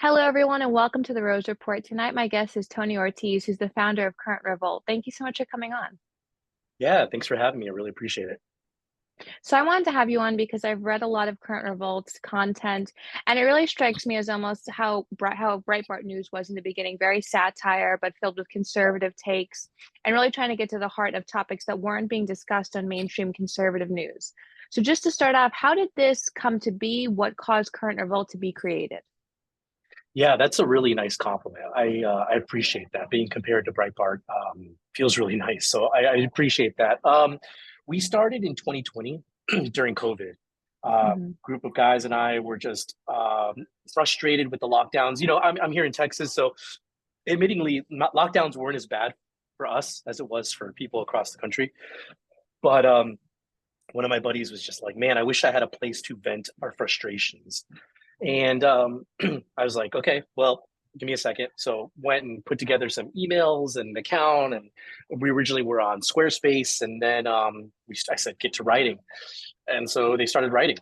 Hello, everyone, and welcome to the Rose Report. Tonight, my guest is Tony Ortiz, who's the founder of Current Revolt. Thank you so much for coming on. Yeah, thanks for having me. I really appreciate it. So, I wanted to have you on because I've read a lot of Current Revolt's content, and it really strikes me as almost how Breitbart News was in the beginning, very satire, but filled with conservative takes, and really trying to get to the heart of topics that weren't being discussed on mainstream conservative news. So, just to start off, how did this come to be? What caused Current Revolt to be created? Yeah, that's a really nice compliment. I appreciate that. Being compared to Breitbart feels really nice. So I appreciate that. We started in 2020 during COVID. Hmm. Group of guys and I were just frustrated with the lockdowns. I'm here in Texas, so admittingly, lockdowns weren't as bad for us as it was for people across the country. But one of my buddies was just like, "Man, I wish I had a place to vent our frustrations." And I was like, okay, well, give me a second. So went and put together some emails and an account, and we originally were on Squarespace, and then I said, get to writing, and so they started writing,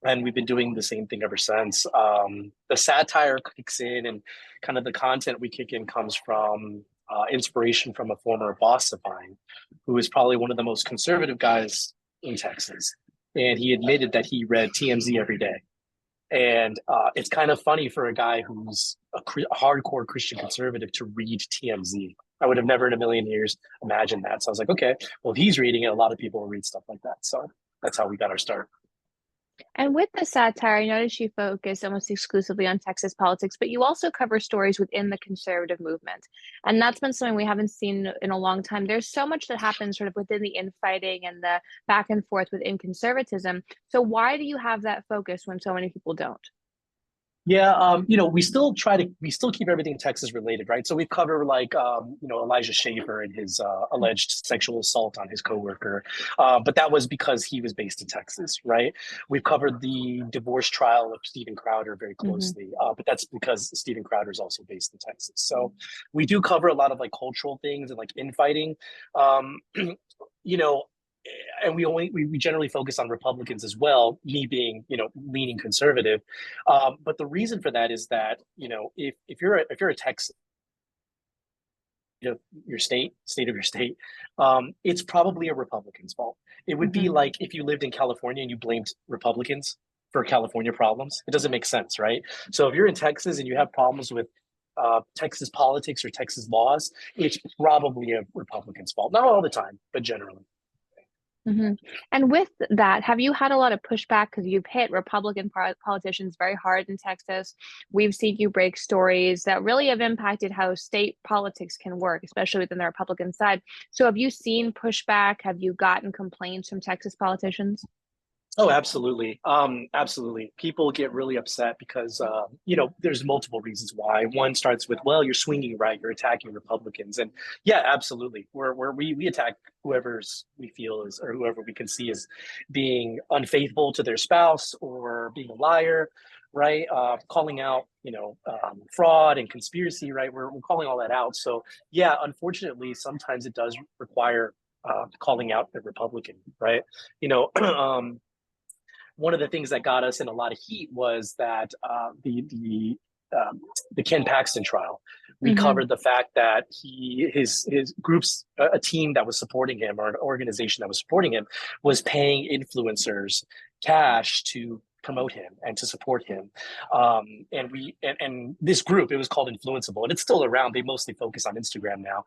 and we've been doing the same thing ever since. The satire kicks in, and kind of the content we kick in comes from inspiration from a former boss of mine, who is probably one of the most conservative guys in Texas, and he admitted that he read TMZ every day. And it's kind of funny for a guy who's a hardcore Christian conservative to read TMZ. I would have never in a million years imagined that. So I was like, okay, well, if he's reading it, a lot of people will read stuff like that. So that's how we got our start. And with the satire, I noticed you focus almost exclusively on Texas politics, but you also cover stories within the conservative movement. And that's been something we haven't seen in a long time. There's so much that happens sort of within the infighting and the back and forth within conservatism. So why do you have that focus when so many people don't? Yeah, we still keep everything Texas related, right? So we cover like, Elijah Schaffer and his alleged sexual assault on his coworker, but that was because he was based in Texas, right? We've covered the divorce trial of Stephen Crowder very Hmm. closely, but that's because Stephen Crowder is also based in Texas. So we do cover a lot of like cultural things and like infighting. Um, you know, and we generally focus on Republicans as well. Me being leaning conservative, but the reason for that is that if you're a Texan, your state of your state, it's probably a Republican's fault. It would be Hmm. like if you lived in California and you blamed Republicans for California problems. It doesn't make sense, right? So if you're in Texas and you have problems with Texas politics or Texas laws, it's probably a Republican's fault. Not all the time, but generally. Hmm. And with that, have you had a lot of pushback because you've hit Republican politicians very hard in Texas? We've seen you break stories that really have impacted how state politics can work, especially within the Republican side. So, have you seen pushback? Have you gotten complaints from Texas politicians? Oh, absolutely. Absolutely. People get really upset because, there's multiple reasons why. One starts with, well, you're swinging right, you're attacking Republicans. And yeah, absolutely. We attack whoever's we feel is, or whoever we can see as being unfaithful to their spouse or being a liar, right? Calling out, fraud and conspiracy, right? We're calling all that out. So yeah, unfortunately, sometimes it does require calling out the Republican, right? You know, one of the things that got us in a lot of heat was that the Ken Paxton trial. We Hmm. covered the fact that his group's a team that was supporting him or an organization that was supporting him was paying influencers cash to promote him and to support him. And this group, it was called Influenceable, and it's still around. They mostly focus on Instagram now.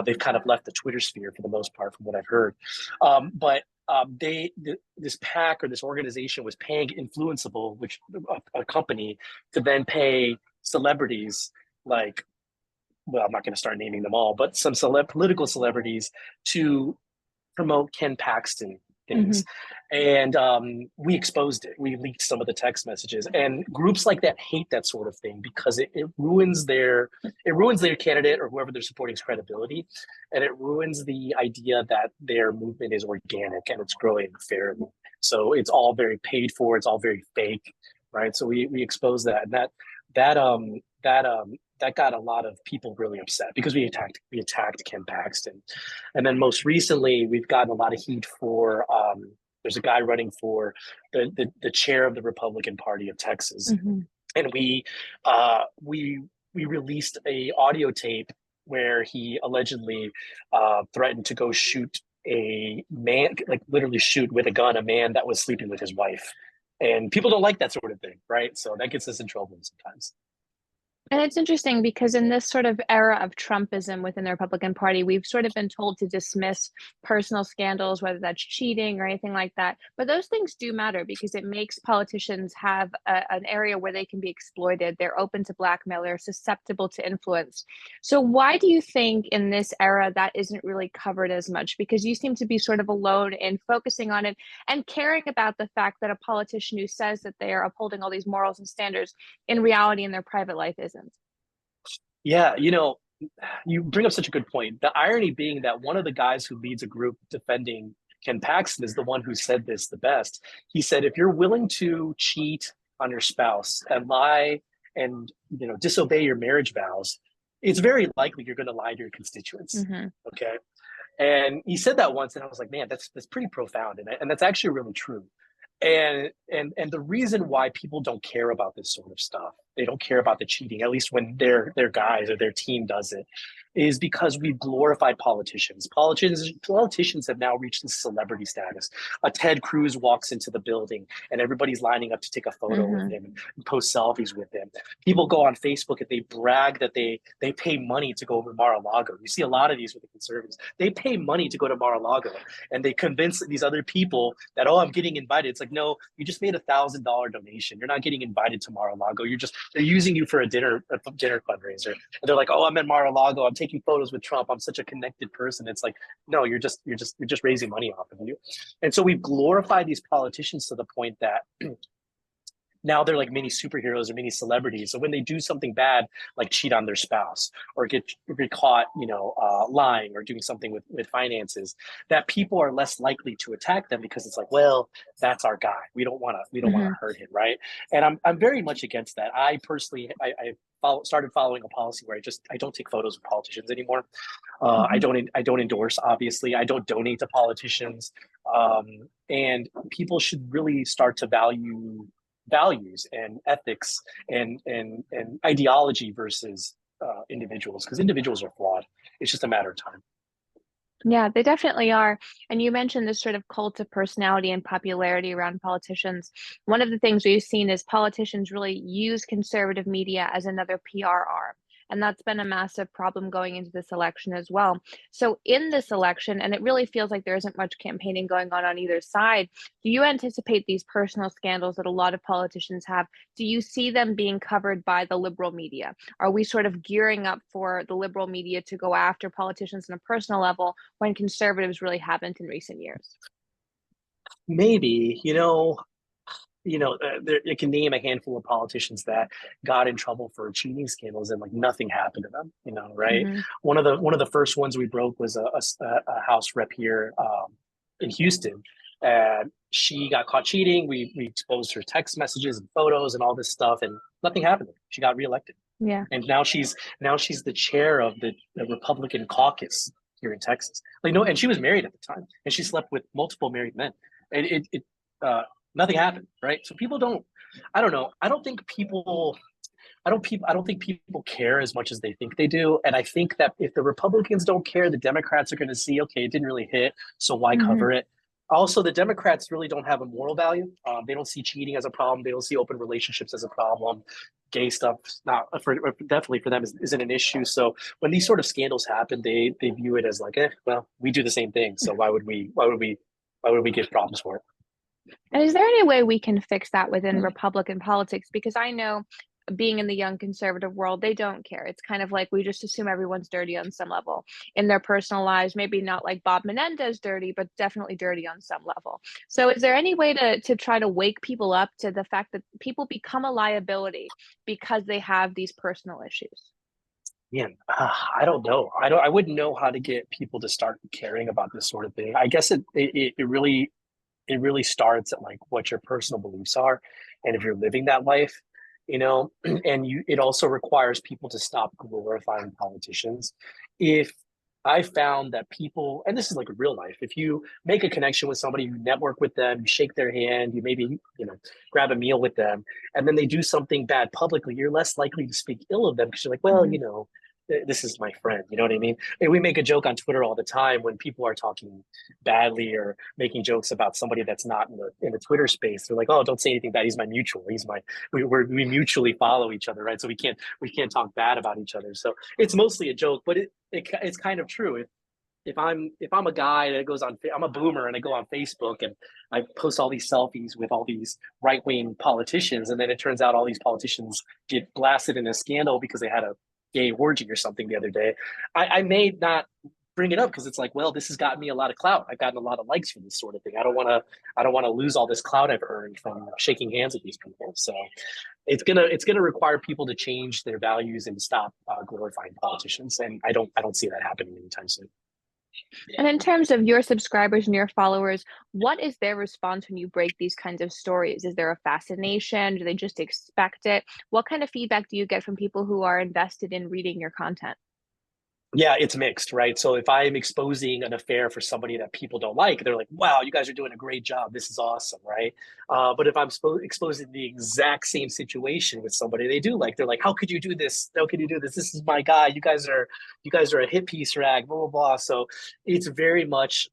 They've kind of left the Twitter sphere for the most part, from what I've heard. But this pack or this organization was paying Influenceable, which a company, to then pay celebrities like, well, I'm not going to start naming them all, but some political celebrities to promote Ken Paxton Hmm. things. And we exposed it. We leaked some of the text messages. And groups like that hate that sort of thing because it ruins their candidate or whoever they're supporting's credibility. And it ruins the idea that their movement is organic and it's growing fairly. So it's all very paid for, it's all very fake, right? So we expose that. And that got a lot of people really upset because we attacked Ken Paxton. And then most recently, we've gotten a lot of heat for there's a guy running for the chair of the Republican Party of Texas. Hmm. and we released a audio tape where he allegedly threatened to go shoot a man, like literally shoot with a gun a man that was sleeping with his wife. And people don't like that sort of thing, right? So that gets us in trouble sometimes. And it's interesting because in this sort of era of Trumpism within the Republican Party, we've sort of been told to dismiss personal scandals, whether that's cheating or anything like that. But those things do matter because it makes politicians have an area where they can be exploited. They're open to blackmail, they're susceptible to influence. So, why do you think in this era that isn't really covered as much? Because you seem to be sort of alone in focusing on it and caring about the fact that a politician who says that they are upholding all these morals and standards in reality in their private life isn't. Yeah, you bring up such a good point. The irony being that one of the guys who leads a group defending Ken Paxton is the one who said this the best. He said, if you're willing to cheat on your spouse and lie and disobey your marriage vows, it's very likely you're going to lie to your constituents. Mm-hmm. Okay. And he said that once, and I was like, man, that's pretty profound, and that's actually really true. And the reason why people don't care about this sort of stuff, they don't care about the cheating, at least when their guys or their team does it, is because we've glorified politicians. Politicians have now reached this celebrity status. A Ted Cruz walks into the building and everybody's lining up to take a photo with Mm-hmm. him and post selfies with him. People go on Facebook and they brag that they pay money to go over Mar-a-Lago. You see a lot of these with the conservatives. They pay money to go to Mar-a-Lago, and they convince these other people that, oh, I'm getting invited. It's like, no, you just made $1,000 donation. You're not getting invited to Mar-a-Lago. They're using you for a dinner fundraiser. And they're like, oh, I'm in Mar-a-Lago. I'm taking photos with Trump. I'm such a connected person. It's like, no, you're just raising money off of you. And so we've glorified these politicians to the point that now they're like mini superheroes or mini celebrities. So when they do something bad, like cheat on their spouse or get caught, lying or doing something with finances, that people are less likely to attack them because it's like, well, that's our guy. We don't want to Mm-hmm. hurt him, right? And I'm very much against that. I personally, started following a policy where I don't take photos with politicians anymore. Mm-hmm. I don't endorse, obviously. I don't donate to politicians. And people should really start to value values and ethics and ideology versus individuals, because individuals are flawed. It's just a matter of time. Yeah, they definitely are. And you mentioned this sort of cult of personality and popularity around politicians. One of the things we've seen is politicians really use conservative media as another PR arm. And that's been a massive problem going into this election as well. So, in this election, and it really feels like there isn't much campaigning going on either side, do you anticipate these personal scandals that a lot of politicians have? Do you see them being covered by the liberal media? Are we sort of gearing up for the liberal media to go after politicians on a personal level when conservatives really haven't in recent years? Maybe, it can name a handful of politicians that got in trouble for cheating scandals and like nothing happened to them, right? Hmm. One of the first ones we broke was a House rep here in Houston, and she got caught cheating. We exposed her text messages and photos and all this stuff, and nothing happened. She got reelected, Yeah. and now she's the chair of the Republican caucus here in Texas. Like, no, and she was married at the time, and she slept with multiple married men. And uh, nothing happened, right? So people don't. I don't know. I don't think people care as much as they think they do. And I think that if the Republicans don't care, the Democrats are going to see, okay, it didn't really hit, so why Hmm. cover it? Also, the Democrats really don't have a moral value. They don't see cheating as a problem. They don't see open relationships as a problem. Gay stuff, not for definitely for them, isn't an issue. So when these sort of scandals happen, they view it as like, well, we do the same thing. So why would we give problems for it? And is there any way we can fix that within Republican politics? Because I know being in the young conservative world, they don't care. It's kind of like we just assume everyone's dirty on some level in their personal lives, maybe not like Bob Menendez dirty, but definitely dirty on some level. So is there any way to try to wake people up to the fact that people become a liability because they have these personal issues? Man, I don't know. I wouldn't know how to get people to start caring about this sort of thing. I guess it really starts at like what your personal beliefs are, and if you're living that life, and it also requires people to stop glorifying politicians. If I found that people, and this is like real life, if you make a connection with somebody, you network with them, you shake their hand, you maybe, grab a meal with them, and then they do something bad publicly, you're less likely to speak ill of them because you're like, well, Mhm. this is my friend. You know what I mean? And we make a joke on Twitter all the time when people are talking badly or making jokes about somebody that's not in the Twitter space. They're like, oh, don't say anything bad. He's my mutual. We mutually follow each other, right? So we can't talk bad about each other. So it's mostly a joke, but it's kind of true. If I'm a guy that goes on, I'm a boomer and I go on Facebook and I post all these selfies with all these right wing politicians, and then it turns out all these politicians get blasted in a scandal because they had a gay orgy or something the other day. I may not bring it up because it's like, well, this has gotten me a lot of clout. I've gotten a lot of likes for this sort of thing. I don't want to lose all this clout I've earned from shaking hands with these people. So it's gonna require people to change their values and stop glorifying politicians. And I don't see that happening anytime soon. And in terms of your subscribers and your followers, what is their response when you break these kinds of stories? Is there a fascination? Do they just expect it? What kind of feedback do you get from people who are invested in reading your content? Yeah, it's mixed, right? So if I'm exposing an affair for somebody that people don't like, they're like, wow, you guys are doing a great job. This is awesome, right? But if I'm exposing the exact same situation with somebody they do like, they're like, how could you do this? How could you do this? This is my guy. You guys are a hit piece rag, blah, blah, blah. So it's very much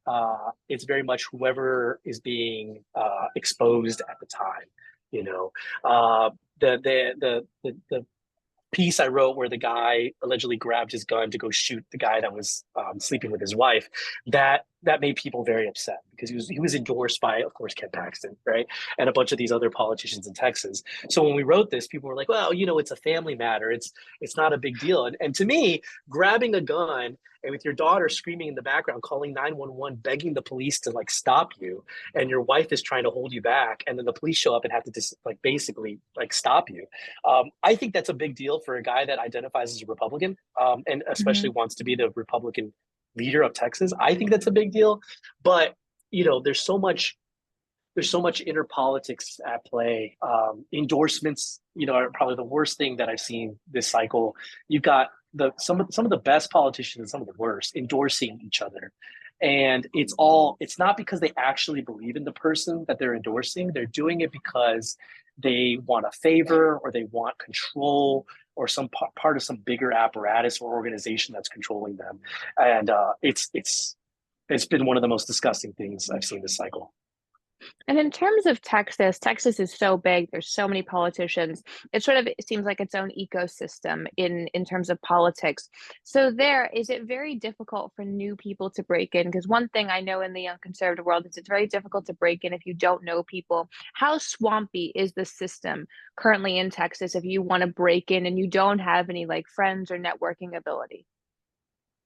whoever is being exposed at the time, you know. The piece I wrote where the guy allegedly grabbed his gun to go shoot the guy that was sleeping with his wife, that made people very upset because he was endorsed by, of course, Ken Paxton, right, and a bunch of these other politicians in Texas. So when we wrote this, people were like, "Well, it's a family matter. It's not a big deal." And to me, grabbing a gun and with your daughter screaming in the background, calling 911, begging the police to like stop you, and your wife is trying to hold you back, and then the police show up and have to just like basically like stop you. I think that's a big deal for a guy that identifies as a Republican, and especially Mhm. wants to be the Republican leader of Texas. I think that's a big deal, but there's so much inner politics at play. Endorsements, are probably the worst thing that I've seen this cycle. You've got some of the best politicians and some of the worst endorsing each other. And it's not because they actually believe in the person that they're endorsing. They're doing it because they want a favor or they want control or some part of some bigger apparatus or organization that's controlling them. And it's been one of the most disgusting things I've seen this cycle. And in terms of Texas, Texas is so big, there's so many politicians. It seems like its own ecosystem in terms of politics. So there, is it very difficult for new people to break in? Because one thing I know in the young conservative world is it's very difficult to break in if you don't know people. How swampy is the system currently in Texas if you want to break in and you don't have any like friends or networking ability?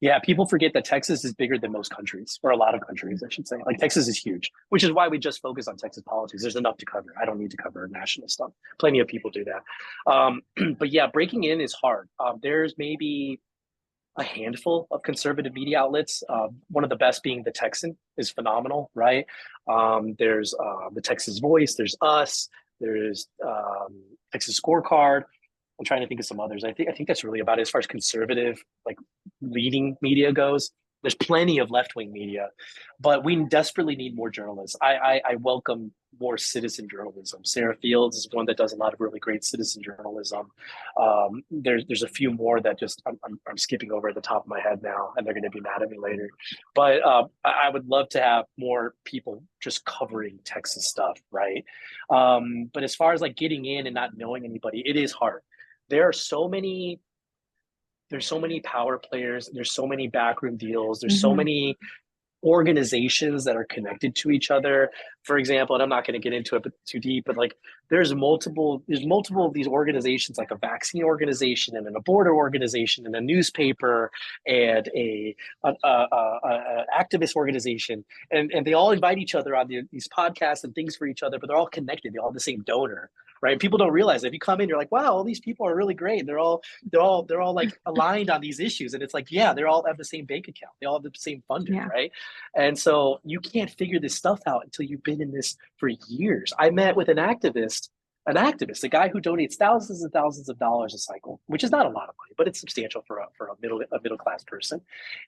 Yeah, people forget that Texas is bigger than most countries, or a lot of countries, I should say. Like Texas is huge, which is why we just focus on Texas politics. There's enough to cover. I don't need to cover national stuff. Plenty of people do that. But yeah, breaking in is hard. There's maybe a handful of conservative media outlets. One of the best being the Texan is phenomenal, right? There's the Texas Voice. There's Us. There's Texas Scorecard. I'm trying to think of some others. I think that's really about it as far as conservative, like leading media goes. There's plenty of left wing media, but we desperately need more journalists. I welcome more citizen journalism. Sarah Fields is one that does a lot of really great citizen journalism. There's a few more that just I'm skipping over at the top of my head now, and they're going to be mad at me later. But I would love to have more people just covering Texas stuff, right? But as far as like getting in and not knowing anybody, it is hard. There are so many there's so many power players, there's so many backroom deals, there's so Mhm. many organizations that are connected to each other. For example, and I'm not going to get into it too deep, but like there's multiple of these organizations, like a vaccine organization and an aborter organization and a newspaper and a activist organization, and they all invite each other on these podcasts and things for each other, but they're all connected. They all have the same donor, right? People don't realize that. If you come in, you're like, wow, all these people are really great. They're all like aligned on these issues, and it's like, yeah, they all have the same bank account. They all have the same funder, Yeah. right? And so you can't figure this stuff out until you've been in this for years. I met with an activist an activist, a guy who donates thousands and thousands of dollars a cycle, which is not a lot of money, but it's substantial for a middle class person.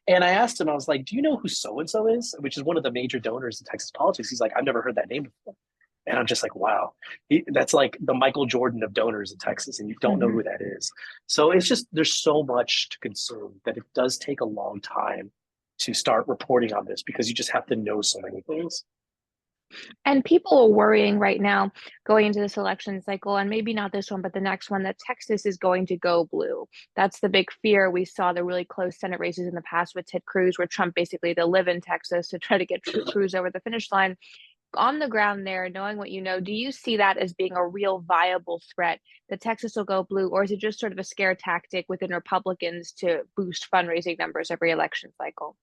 And I asked him, I was like, "Do you know who so and so is?" Which is one of the major donors in Texas politics. He's like, "I've never heard that name before." And I'm just like, wow, that's like the Michael Jordan of donors in Texas, and you don't know Hmm. who that is. So it's just, there's so much to consume that it does take a long time to start reporting on this because you just have to know so many things. And people are worrying right now going into this election cycle, and maybe not this one, but the next one, that Texas is going to go blue. That's the big fear. We saw the really close Senate races in the past with Ted Cruz, where Trump basically had to live in Texas to try to get Cruz over the finish line. On the ground there, knowing what you know, do you see that as being a real viable threat that Texas will go blue, or is it just sort of a scare tactic within Republicans to boost fundraising numbers every election cycle?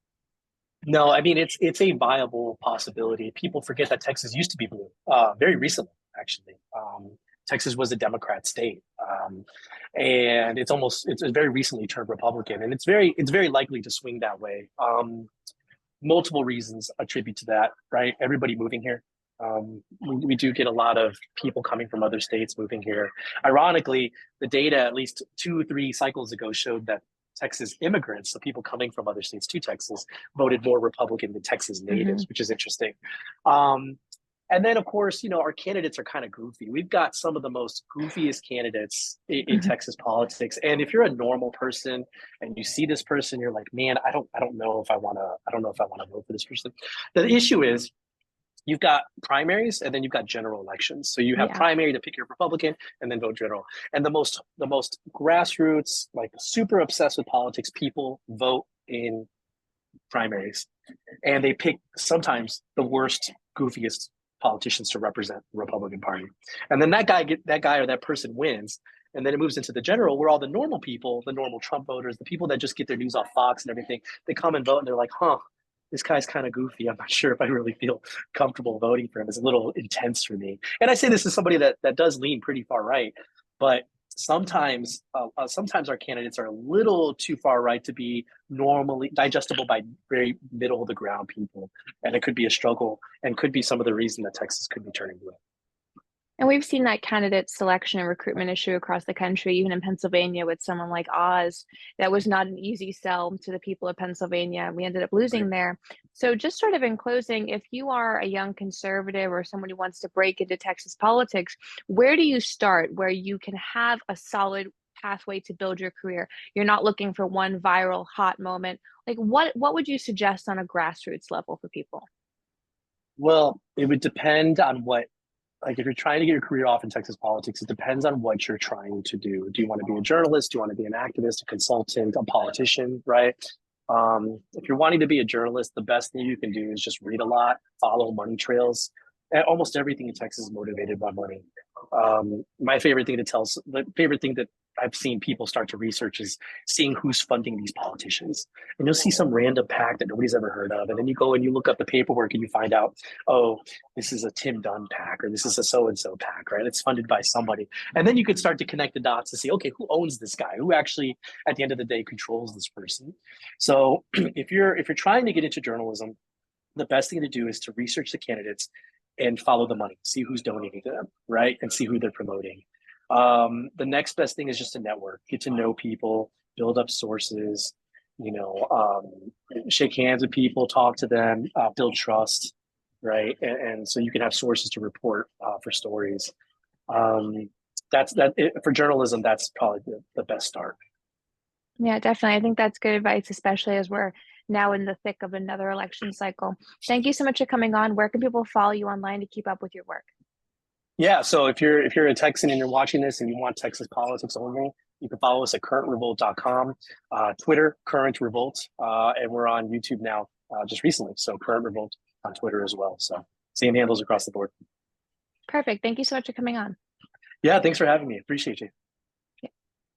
No, I mean it's a viable possibility. People forget that Texas used to be blue, very recently, actually. Texas was a Democrat state, and it's very recently turned Republican, and it's very likely to swing that way. Multiple reasons attribute to that, right? Everybody moving here. We do get a lot of people coming from other states moving here. Ironically, the data at least 2, 3 cycles ago showed that Texas immigrants, so people coming from other states to Texas, voted more Republican than Texas Hmm. natives, which is interesting. Um, and then, of course, our candidates are kind of goofy. We've got some of the most goofiest candidates in Hmm. Texas politics. And if you're a normal person and you see this person, you're like, man, I don't know if I don't know if I want to vote for this person. The issue is you've got primaries and then you've got general elections. So you have Yeah. primary to pick your Republican and then vote general. And the most grassroots, like super obsessed with politics people vote in primaries. And they pick sometimes the worst, goofiest politicians to represent the Republican Party. And then that guy or that person wins. And then it moves into the general where all the normal people, the normal Trump voters, the people that just get their news off Fox and everything, they come and vote and they're like, huh, this guy's kind of goofy. I'm not sure if I really feel comfortable voting for him. It's a little intense for me. And I say this as somebody that does lean pretty far right, but sometimes our candidates are a little too far right to be normally digestible by very middle of the ground people, and it could be a struggle and could be some of the reason that Texas could be turning blue. And we've seen that candidate selection and recruitment issue across the country, even in Pennsylvania with someone like Oz. That was not an easy sell to the people of Pennsylvania. We ended up Right. losing there. So, just sort of in closing, if you are a young conservative or someone who wants to break into Texas politics, where do you start where you can have a solid pathway to build your career? You're not looking for one viral hot moment. Like what would you suggest on a grassroots level for people? Well, it would depend on what, like, if you're trying to get your career off in Texas politics, it depends on what you're trying to do. Do you want to be a journalist? Do you want to be an activist, a consultant, a politician, right? If you're wanting to be a journalist, the best thing you can do is just read a lot, follow money trails. Almost everything in Texas is motivated by money. My favorite thing the favorite thing that I've seen people start to research is seeing who's funding these politicians. And you'll see some random PAC that nobody's ever heard of. And then you go and you look up the paperwork and you find out, oh, this is a Tim Dunn PAC or this is a so and so PAC, right? It's funded by somebody. And then you can start to connect the dots to see, okay, who owns this guy? Who actually, at the end of the day, controls this person? So if you're trying to get into journalism, the best thing to do is to research the candidates and follow the money, see who's donating to them, right? And see who they're promoting. The next best thing is just to network, get to know people, build up sources, shake hands with people, talk to them, build trust, right? And so you can have sources to report for stories. Um, for journalism. That's probably the best start. Yeah, definitely. I think that's good advice, especially as we're now in the thick of another election cycle. Thank you so much for coming on. Where can people follow you online to keep up with your work? Yeah, so if you're a Texan and you're watching this and you want Texas politics only, you can follow us at currentrevolt.com, Twitter, Current Revolt, and we're on YouTube now just recently. So Current Revolt on Twitter as well. So same handles across the board. Perfect. Thank you so much for coming on. Yeah, thanks for having me. Appreciate you.